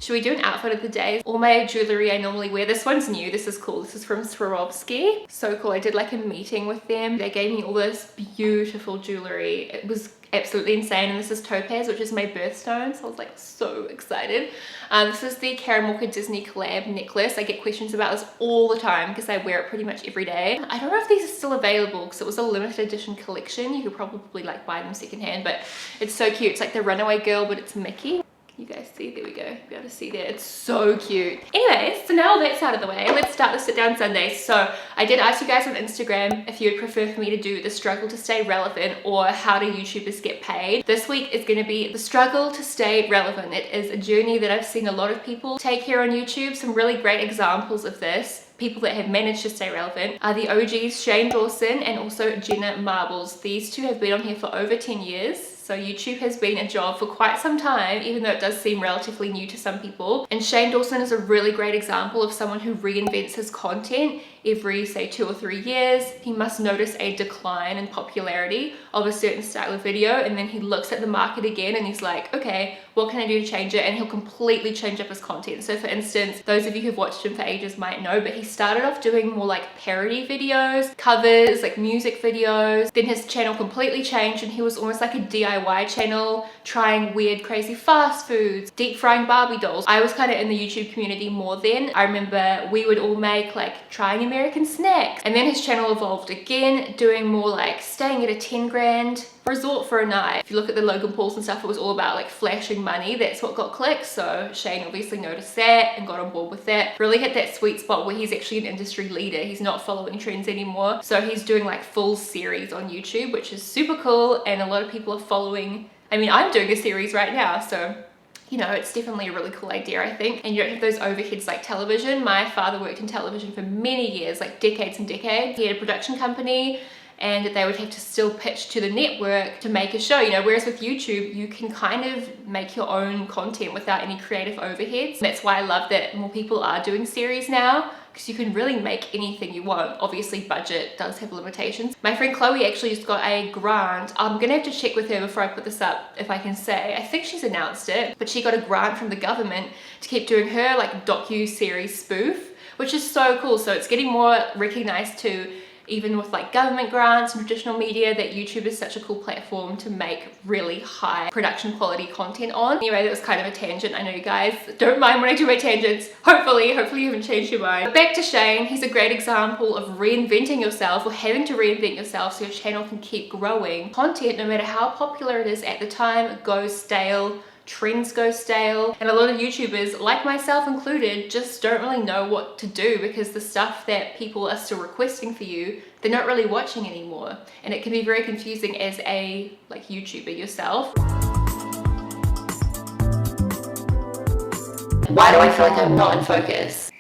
Should we do an outfit of the day? All my jewelry I normally wear. This one's new. This is cool. This is from Swarovski. So cool. I did like a meeting with them. They gave me all this beautiful jewelry. It was absolutely insane. And this is topaz, which is my birthstone, so I was like so excited. This is the Karamoka Disney collab necklace. I get questions about this all the time because I wear it pretty much every day. I don't know if these are still available because it was a limited edition collection. You could probably like buy them secondhand, but it's so cute. It's like the Runaway Girl, but it's Mickey. You guys see? There we go. Be able to see there. It's so cute. Anyways, so now all that's out of the way, let's start the sit down Sunday. So I did ask you guys on Instagram if you would prefer for me to do the struggle to stay relevant or how do YouTubers get paid. This week is going to be the struggle to stay relevant. It is a journey that I've seen a lot of people take here on YouTube. Some really great examples of this. People that have managed to stay relevant are the OGs Shane Dawson and also Jenna Marbles. These two have been on here for over 10 years. So YouTube has been a job for quite some time, even though it does seem relatively new to some people. And Shane Dawson is a really great example of someone who reinvents his content every, say, 2 or 3 years. He must notice a decline in popularity of a certain style of video, and then he looks at the market again and he's like, okay, what can I do to change it? And he'll completely change up his content. So for instance, those of you who've watched him for ages might know, but he started off doing more like parody videos, covers, like music videos. Then his channel completely changed and he was almost like a DIY channel, trying weird, crazy fast foods, deep frying Barbie dolls. I was kind of in the YouTube community more then. I remember we would all make like trying American snacks. And then his channel evolved again, doing more like staying at a 10 grand resort for a night. If you look at the Logan Pauls and stuff, it was all about like flashing money. That's what got clicks. So Shane obviously noticed that and got on board with that. Really hit that sweet spot where he's actually an industry leader. He's not following trends anymore. So he's doing like full series on YouTube, which is super cool. And a lot of people are following. I mean, I'm doing a series right now, so you know, it's definitely a really cool idea, I think. And you don't have those overheads like television. My father worked in television for many years, like decades and decades. He had a production company and they would have to still pitch to the network to make a show, you know, whereas with YouTube, you can kind of make your own content without any creative overheads. That's why I love that more people are doing series now, because you can really make anything you want. Obviously budget does have limitations. My friend Chloe actually just got a grant. I'm gonna have to check with her before I put this up if I can say. I think she's announced it, but she got a grant from the government to keep doing her like docu-series spoof, which is so cool. So it's getting more recognized too, even with like government grants and traditional media, that YouTube is such a cool platform to make really high production quality content on. Anyway, that was kind of a tangent. I know you guys don't mind when I do my tangents. Hopefully you haven't changed your mind. But back to Shane, he's a great example of reinventing yourself or having to reinvent yourself so your channel can keep growing. Content, no matter how popular it is at the time, goes stale. Trends go stale, and a lot of YouTubers, like myself included, just don't really know what to do because the stuff that people are still requesting for you, they're not really watching anymore, and it can be very confusing as a like YouTuber yourself. Why do I feel like I'm not in focus?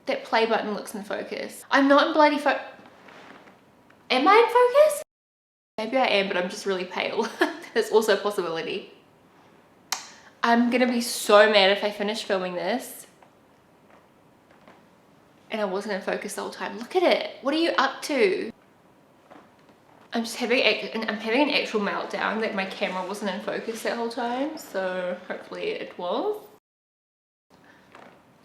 That play button looks in focus. I'm not in bloody Am I in focus? Maybe I am, but I'm just really pale. That's also a possibility. I'm gonna be so mad if I finish filming this and I wasn't in focus the whole time. Look at it. What are you up to? I'm having an actual meltdown that my camera wasn't in focus that whole time, so hopefully it was.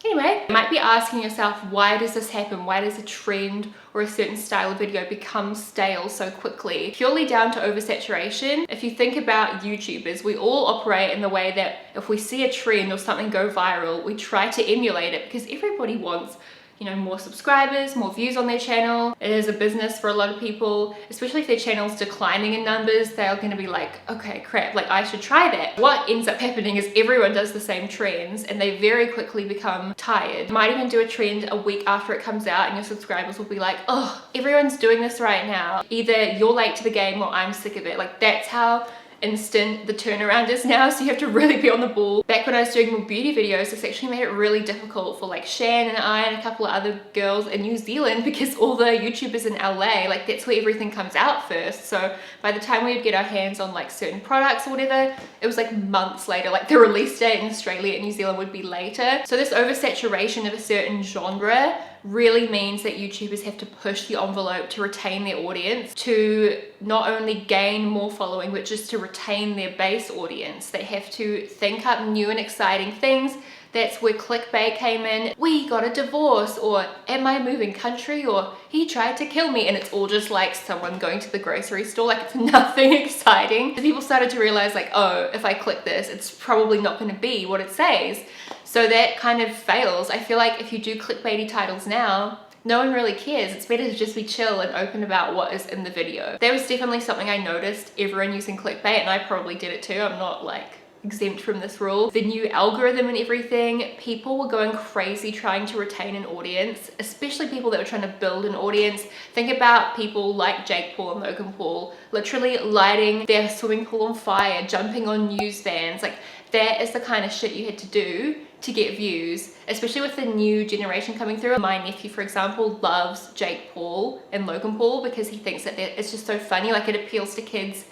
Anyway, you might be asking yourself, why does this happen? Why does a trend or a certain style of video become stale so quickly? Purely down to oversaturation. If you think about YouTubers, we all operate in the way that if we see a trend or something go viral, we try to emulate it because everybody wants, you know, more subscribers, more views on their channel. It is a business for a lot of people, especially if their channel's declining in numbers. They are going to be like, okay, crap, like I should try that. What ends up happening is everyone does the same trends and they very quickly become tired. You might even do a trend a week after it comes out and your subscribers will be like, oh, everyone's doing this right now. Either you're late to the game or I'm sick of it. Like that's how instant the turnaround is now, so you have to really be on the ball. Back when I was doing more beauty videos, this actually made it really difficult for like Shan and I and a couple of other girls in New Zealand because all the YouTubers in LA, like that's where everything comes out first. So by the time we would get our hands on like certain products or whatever, it was like months later. Like the release date in Australia and New Zealand would be later. So this oversaturation of a certain genre really means that YouTubers have to push the envelope to retain their audience, to not only gain more following, but just to retain their base audience. They have to think up new and exciting things. That's where clickbait came in. We got a divorce, or am I moving country, or he tried to kill me, and it's all just like someone going to the grocery store. Like, it's nothing exciting. So people started to realize like, oh, if I click this, it's probably not going to be what it says. So that kind of fails. I feel like if you do clickbaity titles now, no one really cares. It's better to just be chill and open about what is in the video. That was definitely something I noticed, everyone using clickbait, and I probably did it too. I'm not like exempt from this rule. The new algorithm and everything, people were going crazy trying to retain an audience, especially people that were trying to build an audience. Think about people like Jake Paul and Logan Paul literally lighting their swimming pool on fire, jumping on news vans. Like, that is the kind of shit you had to do to get views, especially with the new generation coming through. My nephew, for example, loves Jake Paul and Logan Paul because he thinks that it's just so funny. Like, it appeals to kids,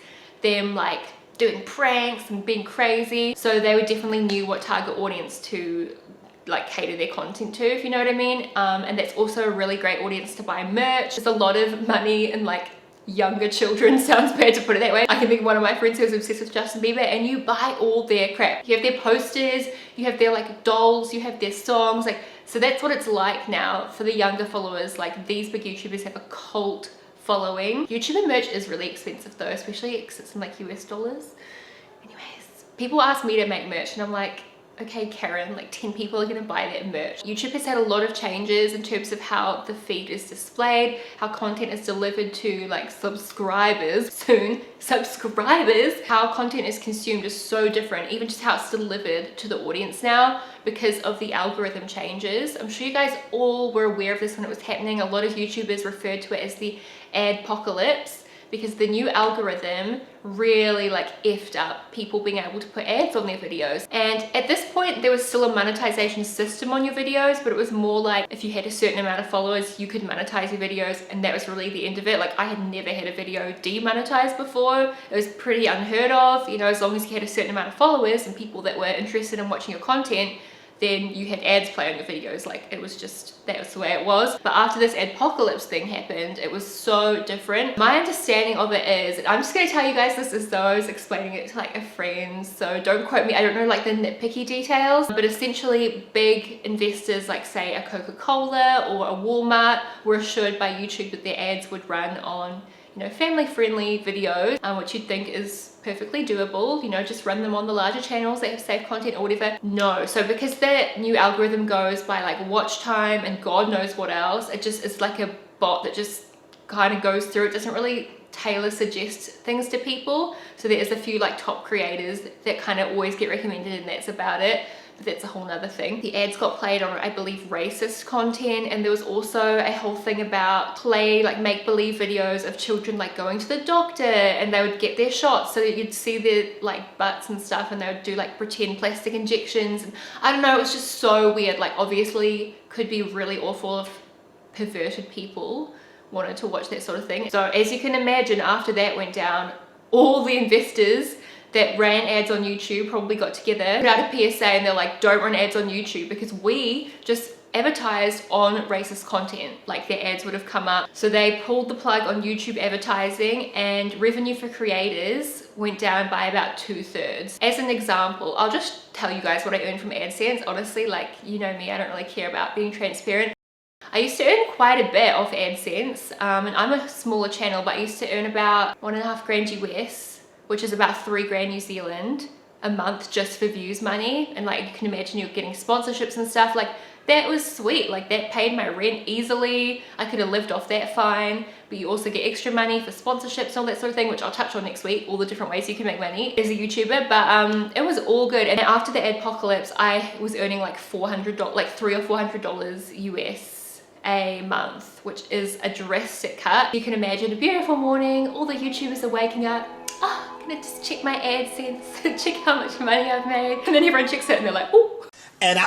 them like doing pranks and being crazy. So they definitely knew what target audience to like cater their content to, if you know what I mean. And that's also a really great audience to buy merch. There's a lot of money in like younger children, sounds bad to put it that way. I can think of one of my friends who was obsessed with Justin Bieber, and you buy all their crap. You have their posters, you have their like dolls, you have their songs, like, so that's what it's like now for the younger followers. Like, these big YouTubers have a cult following. YouTuber merch is really expensive though, especially because it's in like US dollars. Anyways, people ask me to make merch and I'm like, okay Karen, like 10 people are gonna buy that merch. YouTube has had a lot of changes in terms of how the feed is displayed, how content is delivered to like subscribers, soon subscribers. How content is consumed is so different, even just how it's delivered to the audience now because of the algorithm changes. I'm sure you guys all were aware of this when it was happening. A lot of YouTubers referred to it as the ad-pocalypse, because the new algorithm really like effed up people being able to put ads on their videos. And at this point there was still a monetization system on your videos, but it was more like if you had a certain amount of followers you could monetize your videos, and that was really the end of it. Like, I had never had a video demonetized before. It was pretty unheard of, you know, as long as you had a certain amount of followers and people that were interested in watching your content, then you had ads play on your videos. Like, it was just, that was the way it was. But after this adpocalypse thing happened, it was so different. My understanding of it is, I'm just gonna tell you guys this as though I was explaining it to like a friend, so don't quote me, I don't know like the nitpicky details, but essentially big investors like say a Coca-Cola or a Walmart were assured by YouTube that their ads would run on, you know, family-friendly videos, which you'd think is perfectly doable, you know, just run them on the larger channels that have safe content or whatever. No. So because that new algorithm goes by like watch time and God knows what else, it just is like a bot that just kind of goes through. It doesn't really tailor suggest things to people. So there's a few like top creators that kind of always get recommended, and that's about it. But that's a whole nother thing. The ads got played on, I believe, racist content, and there was also a whole thing about like make-believe videos of children like going to the doctor, and they would get their shots so that you'd see their like butts and stuff, and they would do like pretend plastic injections. And I don't know, it was just so weird. Like, obviously could be really awful if perverted people wanted to watch that sort of thing. So as you can imagine, after that went down, all the investors that ran ads on YouTube probably got together, put out a PSA, and they're like, don't run ads on YouTube because we just advertised on racist content. Like, their ads would have come up. So they pulled the plug on YouTube advertising, and revenue for creators went down by about 2/3. As an example, I'll just tell you guys what I earned from AdSense. Honestly, like, you know me, I don't really care about being transparent. I used to earn quite a bit off AdSense, and I'm a smaller channel, but I used to earn about $1.5 grand US, which is about 3 grand New Zealand a month just for views money. And like, you can imagine you're getting sponsorships and stuff. Like, that was sweet. Like, that paid my rent easily. I could have lived off that fine. But you also get extra money for sponsorships and all that sort of thing, which I'll touch on next week, all the different ways you can make money as a YouTuber. But it was all good. And after the adpocalypse, I was earning like $400, like $300 or $400 US a month, which is a drastic cut. You can imagine a beautiful morning, all the YouTubers are waking up. Oh, I'm gonna just check my AdSense, check how much money I've made. And then everyone checks it and they're like, oh. And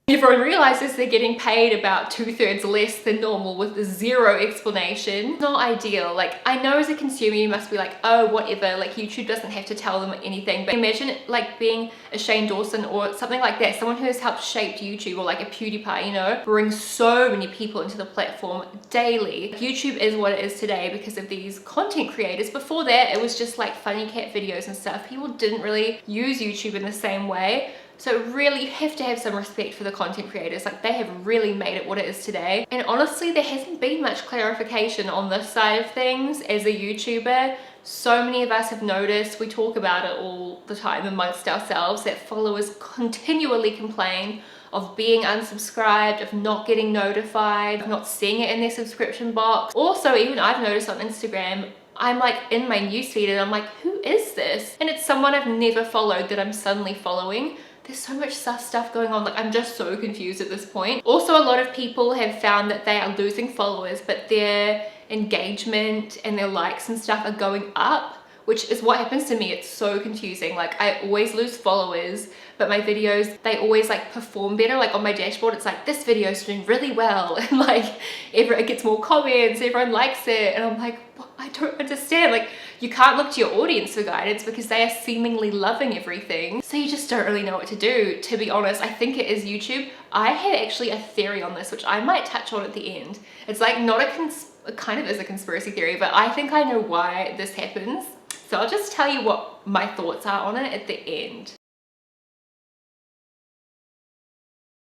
everyone realizes they're getting paid about 2/3 less than normal with zero explanation. Not ideal. Like, I know as a consumer you must be like, oh whatever, like YouTube doesn't have to tell them anything, but imagine like being a Shane Dawson or something like that, someone who has helped shape YouTube, or like a PewDiePie, you know, brings so many people into the platform daily. YouTube is what it is today because of these content creators. Before that it was just like funny cat videos and stuff. People didn't really use YouTube in the same way. So really you have to have some respect for the content creators. Like, they have really made it what it is today. And honestly, there hasn't been much clarification on this side of things as a YouTuber. So many of us have noticed, we talk about it all the time amongst ourselves, that followers continually complain of being unsubscribed, of not getting notified, of not seeing it in their subscription box. Also, even I've noticed on Instagram, I'm like in my newsfeed and I'm like, who is this? And it's someone I've never followed that I'm suddenly following. There's so much sus stuff going on. Like, I'm just so confused at this point. Also, a lot of people have found that they are losing followers, but their engagement and their likes and stuff are going up, which is what happens to me. It's so confusing. Like, I always lose followers, but my videos, they always like perform better. Like on my dashboard, it's like, this video is doing really well. And like, it gets more comments, everyone likes it. And I'm like, I don't understand. Like, you can't look to your audience for guidance because they are seemingly loving everything. So you just don't really know what to do. To be honest, I think it is YouTube. I had actually a theory on this, which I might touch on at the end. It's like not it kind of is a conspiracy theory, but I think I know why this happens. So I'll just tell you what my thoughts are on it at the end.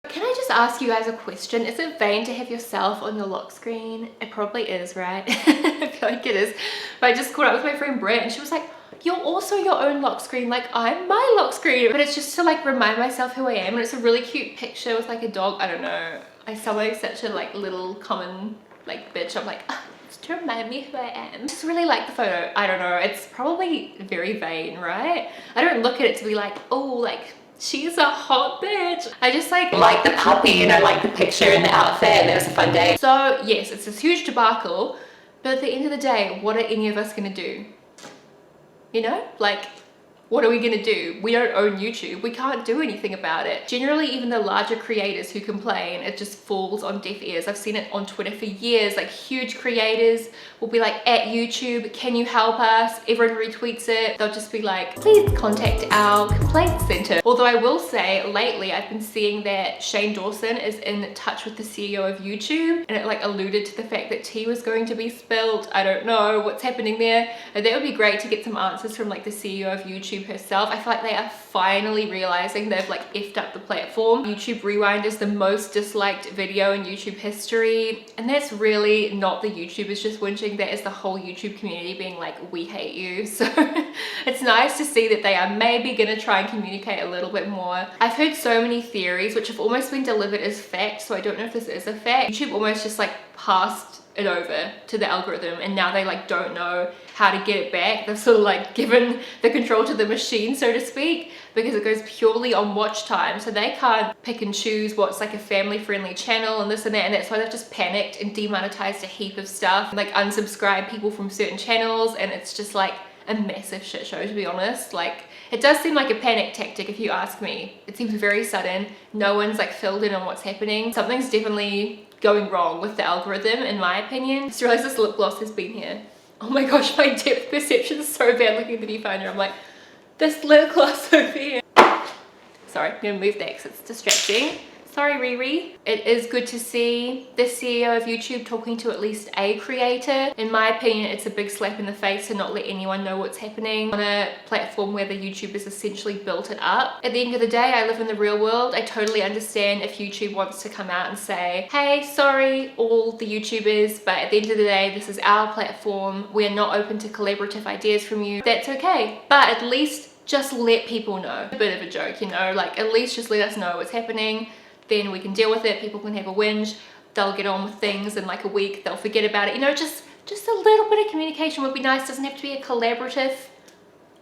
Can I just ask you guys a question? Is it vain to have yourself on your lock screen? It probably is, right? I feel like it is. But I just caught up with my friend Brett and she was like, you're also your own lock screen. Like, I'm my lock screen. But it's just to like remind myself who I am. And it's a really cute picture with like a dog. I don't know. I sound like such a like little common like bitch. I'm like, it's to remind me who I am. I just really like the photo. I don't know. It's probably very vain, right? I don't look at it to be like, oh, like, she's a hot bitch. I just like the puppy and I like the picture and the outfit and it was a fun day. So yes, it's this huge debacle, but at the end of the day, what are any of us gonna do? You know, like, what are we gonna do? We don't own YouTube. We can't do anything about it. Generally, even the larger creators who complain, it just falls on deaf ears. I've seen it on Twitter for years. Like, huge creators will be like, at YouTube, can you help us? Everyone retweets it. They'll just be like, please contact our complaint center. Although I will say, lately, I've been seeing that Shane Dawson is in touch with the CEO of YouTube, and it like alluded to the fact that tea was going to be spilled. I don't know what's happening there. And that would be great to get some answers from like the CEO of YouTube herself. I feel like they are finally realizing they've like effed up the platform. YouTube Rewind is the most disliked video in YouTube history, and that's really not the YouTubers just whinging. That is the whole YouTube community being like, we hate you. So it's nice to see that they are maybe gonna try and communicate a little bit more. I've heard so many theories which have almost been delivered as fact, so I don't know if this is a fact. YouTube almost just like passed it over to the algorithm, and now they like don't know how to get it back. They've sort of like given the control to the machine, so to speak, because it goes purely on watch time, so they can't pick and choose what's like a family friendly channel and this and that, and that's why they've just panicked and demonetized a heap of stuff, like unsubscribe people from certain channels, and it's just like a massive shit show, to be honest. Like, it does seem like a panic tactic if you ask me. It seems very sudden. No one's like filled in on what's happening. Something's definitely going wrong with the algorithm, in my opinion. I just realized this lip gloss has been here. Oh my gosh, my depth perception is so bad looking at the viewfinder. I'm like, this lip gloss over here. Sorry, I'm gonna move that because it's distracting. Sorry, Riri. It is good to see the CEO of YouTube talking to at least a creator. In my opinion, it's a big slap in the face to not let anyone know what's happening on a platform where the YouTubers essentially built it up. At the end of the day, I live in the real world. I totally understand if YouTube wants to come out and say, hey, sorry, all the YouTubers, but at the end of the day, this is our platform. We're not open to collaborative ideas from you. That's okay. But at least just let people know. A bit of a joke, you know, like at least just let us know what's happening. Then we can deal with it. People can have a whinge, they'll get on with things in like a week, they'll forget about it. You know, just a little bit of communication would be nice. Doesn't have to be a collaborative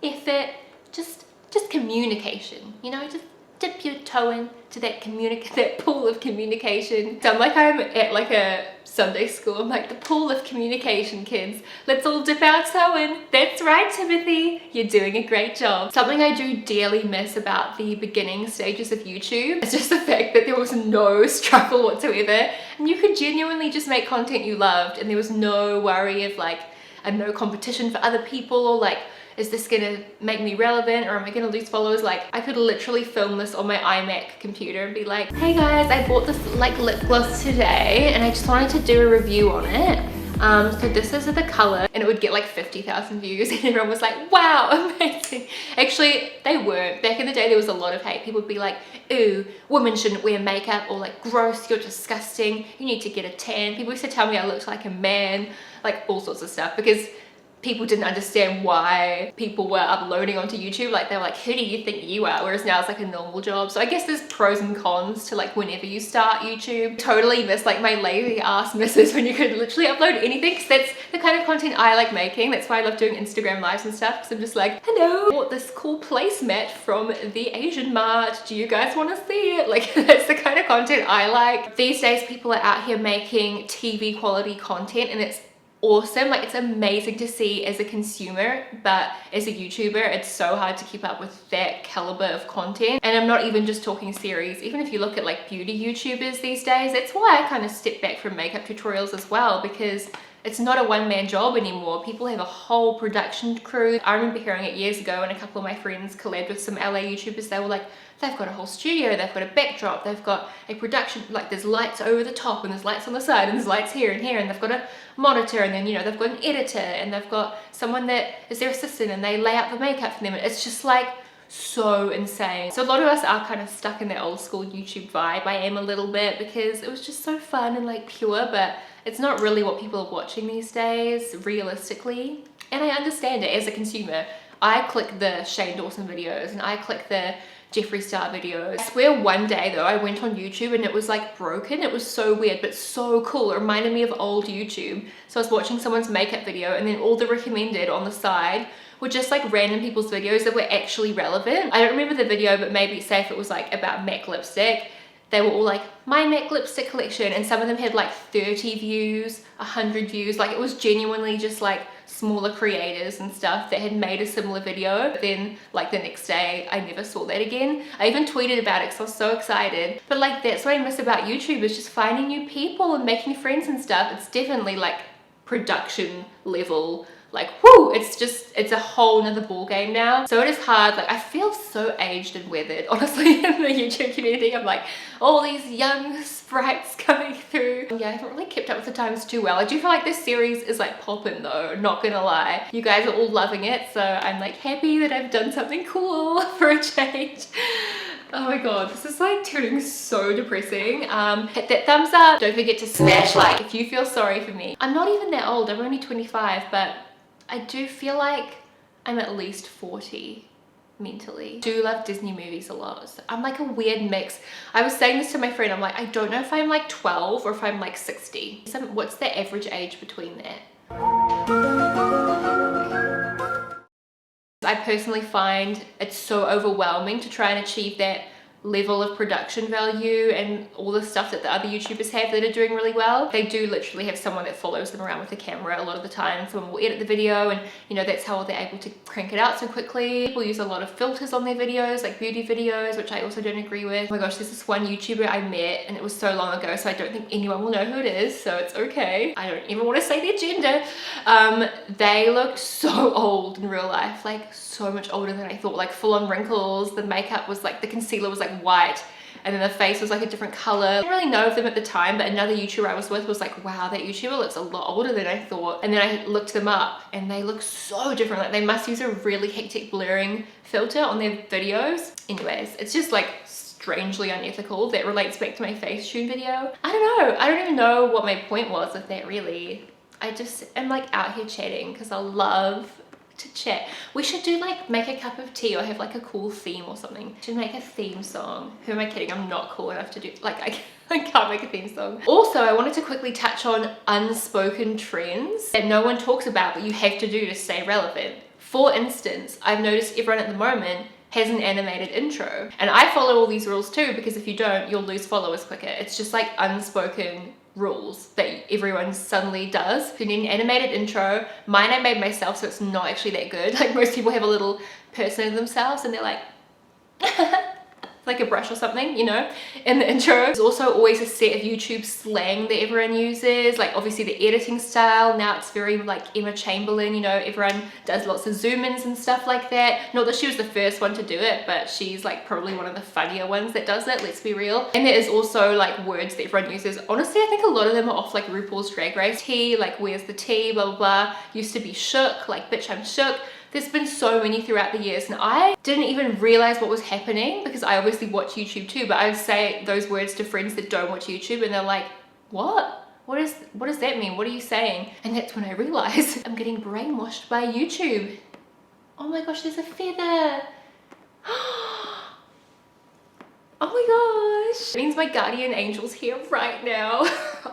effort, just communication, you know, dip your toe into that that pool of communication. So I'm like, I'm at like a Sunday school. I'm like, the pool of communication, kids. Let's all dip our toe in. That's right, Timothy. You're doing a great job. Something I do dearly miss about the beginning stages of YouTube is just the fact that there was no struggle whatsoever, and you could genuinely just make content you loved, and there was no worry of like, I have no competition for other people, or like, is this gonna make me relevant, or am I gonna lose followers? Like, I could literally film this on my iMac computer and be like, hey guys, I bought this like lip gloss today and I just wanted to do a review on it. So this is the color, and it would get like 50,000 views, and everyone was like, wow, amazing. Actually, they weren't. Back in the day, there was a lot of hate. People would be like, ooh, women shouldn't wear makeup, or like, gross, you're disgusting, you need to get a tan. People used to tell me I looked like a man, like all sorts of stuff, because people didn't understand why people were uploading onto YouTube. Like, they were like, who do you think you are? Whereas now it's like a normal job. So I guess there's pros and cons to like whenever you start YouTube. Totally miss like my lazy ass misses when you could literally upload anything, because that's the kind of content I like making. That's why I love doing Instagram lives and stuff, because I'm just like, hello, I bought this cool placemat from the Asian Mart. Do you guys want to see it? Like, that's the kind of content I like. These days, people are out here making TV quality content, and it's awesome. Like, it's amazing to see as a consumer, but as a YouTuber, it's so hard to keep up with that caliber of content. And I'm not even just talking series. Even if you look at like beauty YouTubers these days, that's why I kind of stepped back from makeup tutorials as well, because it's not a one-man job anymore. People have a whole production crew. I remember hearing it years ago, and a couple of my friends collabed with some LA YouTubers. They were like, they've got a whole studio, they've got a backdrop, they've got a production, like there's lights over the top, and there's lights on the side, and there's lights here and here, and they've got a monitor, and then, you know, they've got an editor, and they've got someone that is their assistant, and they lay out the makeup for them. It's just like so insane. So a lot of us are kind of stuck in that old school YouTube vibe. I am a little bit, because it was just so fun and like pure, but it's not really what people are watching these days, realistically. And I understand it as a consumer. I click the Shane Dawson videos, and I click the Jeffree Star videos. I swear one day though, I went on YouTube and it was like broken. It was so weird, but so cool. It reminded me of old YouTube. So I was watching someone's makeup video, and then all the recommended on the side were just like random people's videos that were actually relevant. I don't remember the video, but maybe say if it was like about MAC lipstick, they were all like, my MAC lipstick collection, and some of them had like 30 views, 100 views. Like, it was genuinely just like smaller creators and stuff that had made a similar video. But then like the next day, I never saw that again. I even tweeted about it because I was so excited. But like, that's what I miss about YouTube, is just finding new people and making friends and stuff. It's definitely like production level, like, whoo, it's a whole nother ball game now. So it is hard. Like, I feel so aged and weathered, honestly, in the YouTube community. I'm like, all these young sprites coming through. Yeah, I haven't really kept up with the times too well. I do feel like this series is like popping though, not gonna lie. You guys are all loving it, so I'm like happy that I've done something cool for a change. Oh my god, this is like turning so depressing. Hit that thumbs up. Don't forget to smash like if you feel sorry for me. I'm not even that old. I'm only 25, but I do feel like I'm at least 40 mentally. I do love Disney movies a lot. So I'm like a weird mix. I was saying this to my friend. I'm like, I don't know if I'm like 12 or if I'm like 60. What's the average age between that? I personally find it's so overwhelming to try and achieve that level of production value and all the stuff that the other YouTubers have that are doing really well. They do literally have someone that follows them around with a camera a lot of the time. Someone will edit the video, and you know, that's how they're able to crank it out so quickly. People use a lot of filters on their videos, like beauty videos, which I also don't agree with. Oh my gosh, there's this one YouTuber I met, and it was so long ago, so I don't think anyone will know who it is, so it's okay. I don't even want to say their gender. They looked so old in real life, like so much older than I thought, like full on wrinkles. The makeup was like, the concealer was like white, and then the face was like a different color. I didn't really know of them at the time, but another YouTuber I was with was like, wow, that YouTuber looks a lot older than I thought. And then I looked them up, and they look so different. Like, they must use a really hectic blurring filter on their videos. Anyways, it's just like strangely unethical. That relates back to my Facetune video. I don't know. I don't even know what my point was with that, really. I just am like out here chatting because I love to chat. We should do like make a cup of tea, or have like a cool theme or something. Should make a theme song. Who am I kidding? I'm not cool enough to do, like, I can't make a theme song. Also, I wanted to quickly touch on unspoken trends that no one talks about but you have to do to stay relevant. For instance, I've noticed everyone at the moment has an animated intro. And I follow all these rules too, because if you don't, you'll lose followers quicker. It's just like unspoken rules that everyone suddenly does. If you need an animated intro, mine I made myself, so it's not actually that good. Like most people have a little person of themselves and they're like like a brush or something, you know, in the intro. There's also always a set of YouTube slang that everyone uses, like obviously the editing style. Now it's very like Emma Chamberlain, you know, everyone does lots of zoom ins and stuff like that. Not that she was the first one to do it, but she's like probably one of the funnier ones that does it, let's be real. And there is also like words that everyone uses. Honestly, I think a lot of them are off like RuPaul's Drag Race. Tea, like where's the tea, blah, blah, blah. Used to be shook, like bitch, I'm shook. There's been so mmany throughout the years, and I didn't even realize what was happening because I obviously watch YouTube too, but I would say those words to friends that don't watch YouTube and they're like, what? What does that mean? What are you saying? And that's when I realized I'm getting brainwashed by YouTube. Oh my gosh, there's a feather. Oh my gosh. It means my guardian angel's here right now.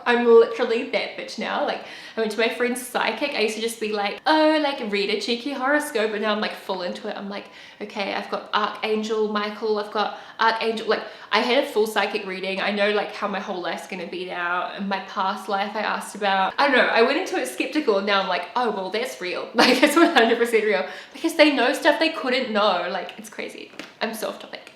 I'm literally that bitch now. Like, I went to my friend's psychic. I used to just be like, oh, like read a cheeky horoscope, but now I'm like full into it. I'm like, okay, I've got Archangel Michael, I've got Archangel, like I had a full psychic reading. I know like how my whole life's gonna be now, and my past life I asked about. I don't know, I went into it skeptical and now I'm like, oh, well, that's real. Like it's 100% real because they know stuff they couldn't know. Like it's crazy. I'm so off topic.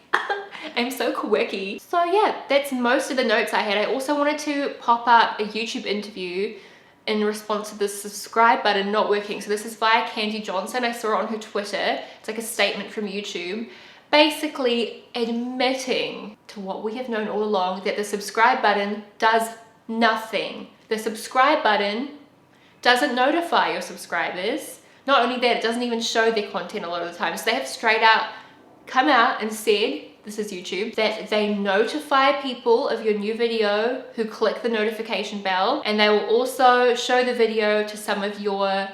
I'm so quirky. So yeah, that's most of the notes I had. I also wanted to pop up a YouTube interview in response to the subscribe button not working. So this is via Candy Johnson. I saw it on her Twitter. It's like a statement from YouTube, basically admitting to what we have known all along, that the subscribe button does nothing. The subscribe button doesn't notify your subscribers. Not only that, it doesn't even show their content a lot of the time. So they have straight out come out and said, this is YouTube, that they notify people of your new video who click the notification bell, and they will also show the video to some of your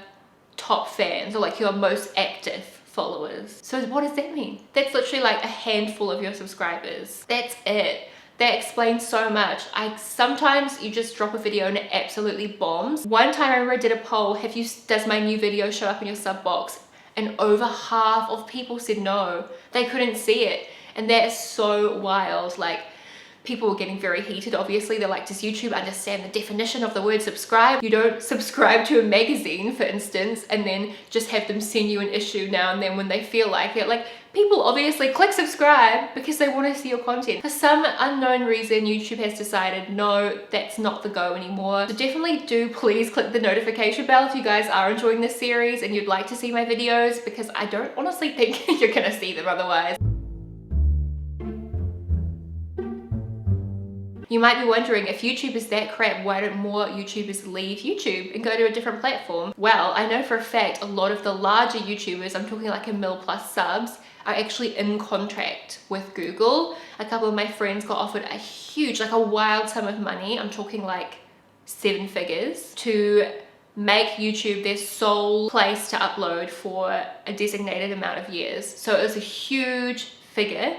top fans or like your most active followers. So what does that mean? That's literally like a handful of your subscribers. That's it. That explains so much. Sometimes you just drop a video and it absolutely bombs. One time I remember I did a poll, does my new video show up in your sub box? And over half of people said no, they couldn't see it. And that is so wild. Like people were getting very heated. Obviously they're like, does YouTube understand the definition of the word subscribe? You don't subscribe to a magazine, for instance, and then just have them send you an issue now and then when they feel like it. Like people obviously click subscribe because they want to see your content. For some unknown reason, YouTube has decided, no, that's not the go anymore. So definitely do please click the notification bell if you guys are enjoying this series and you'd like to see my videos, because I don't honestly think you're gonna see them otherwise. You might be wondering, if YouTube is that crap, why don't more YouTubers leave YouTube and go to a different platform? Well, I know for a fact a lot of the larger YouTubers, I'm talking like 1 mil plus subs, are actually in contract with Google. A couple of my friends got offered a huge, like a wild sum of money, I'm talking like 7 figures, to make YouTube their sole place to upload for a designated amount of years. So it was a huge figure,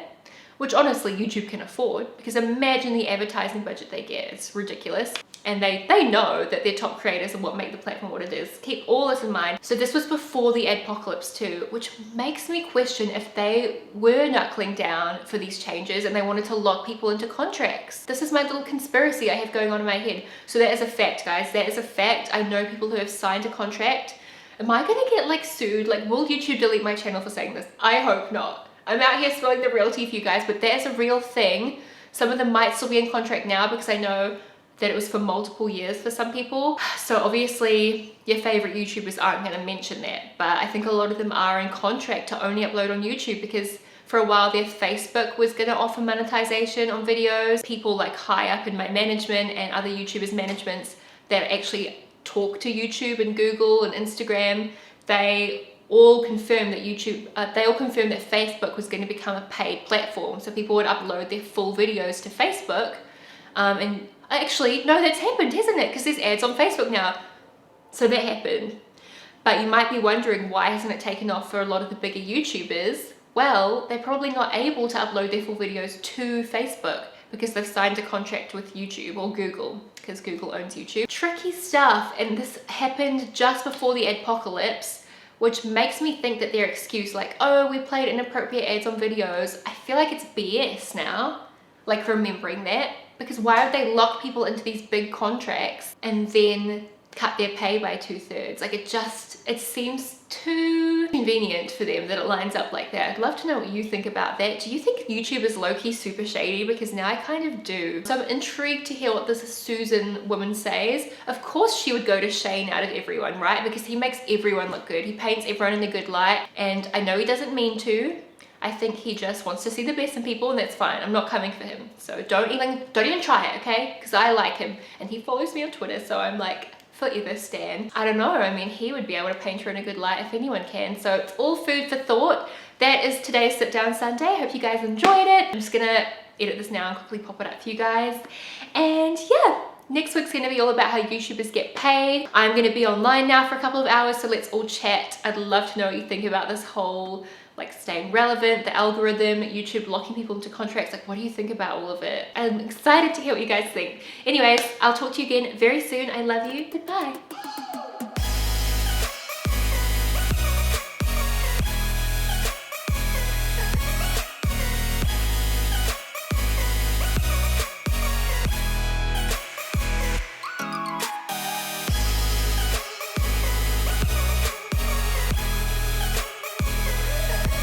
which honestly YouTube can afford, because imagine the advertising budget they get. It's ridiculous. And they know that their top creators are what make the platform what it is. Keep all this in mind. So this was before the adpocalypse too, which makes me question if they were knuckling down for these changes and they wanted to lock people into contracts. This is my little conspiracy I have going on in my head. So that is a fact, guys. That is a fact. I know people who have signed a contract. Am I gonna get like sued? Like, will YouTube delete my channel for saying this? I hope not. I'm out here spilling the real tea for you guys, but that's a real thing. Some of them might still be in contract now because I know that it was for multiple years for some people. So obviously your favorite YouTubers aren't going to mention that, but I think a lot of them are in contract to only upload on YouTube, because for a while their Facebook was going to offer monetization on videos. People like high up in my management and other YouTubers managements that actually talk to YouTube and Google and Instagram, they all confirmed that Facebook was going to become a paid platform. So people would upload their full videos to Facebook. And actually, no, that's happened, hasn't it? Because there's ads on Facebook now. So that happened. But you might be wondering, why hasn't it taken off for a lot of the bigger YouTubers? Well, they're probably not able to upload their full videos to Facebook because they've signed a contract with YouTube or Google, because Google owns YouTube. Tricky stuff. And this happened just before the adpocalypse, which makes me think that their excuse like, oh, we played inappropriate ads on videos, I feel like it's BS now, like remembering that, because why would they lock people into these big contracts and then cut their pay by 2/3? Like it seems too convenient for them that it lines up like that. I'd love to know what you think about that. Do you think YouTube is low-key super shady? Because now I kind of do. So I'm intrigued to hear what this Susan woman says. Of course she would go to Shane out of everyone, right? Because he makes everyone look good. He paints everyone in a good light, and I know he doesn't mean to. I think he just wants to see the best in people, and that's fine. I'm not coming for him. So don't even try it, okay? Because I like him and he follows me on Twitter, so I'm like, forever stan. I don't know, I mean, he would be able to paint her in a good light if anyone can. So it's all food for thought. That is today's Sit Down Sunday. Hope you guys enjoyed it. I'm just gonna edit this now and quickly pop it up for you guys. And yeah, next week's gonna be all about how YouTubers get paid. I'm gonna be online now for a couple of hours, so let's all chat. I'd love to know what you think about this whole like staying relevant, the algorithm, YouTube locking people into contracts. Like, what do you think about all of it? I'm excited to hear what you guys think. Anyways, I'll talk to you again very soon. I love you. Goodbye.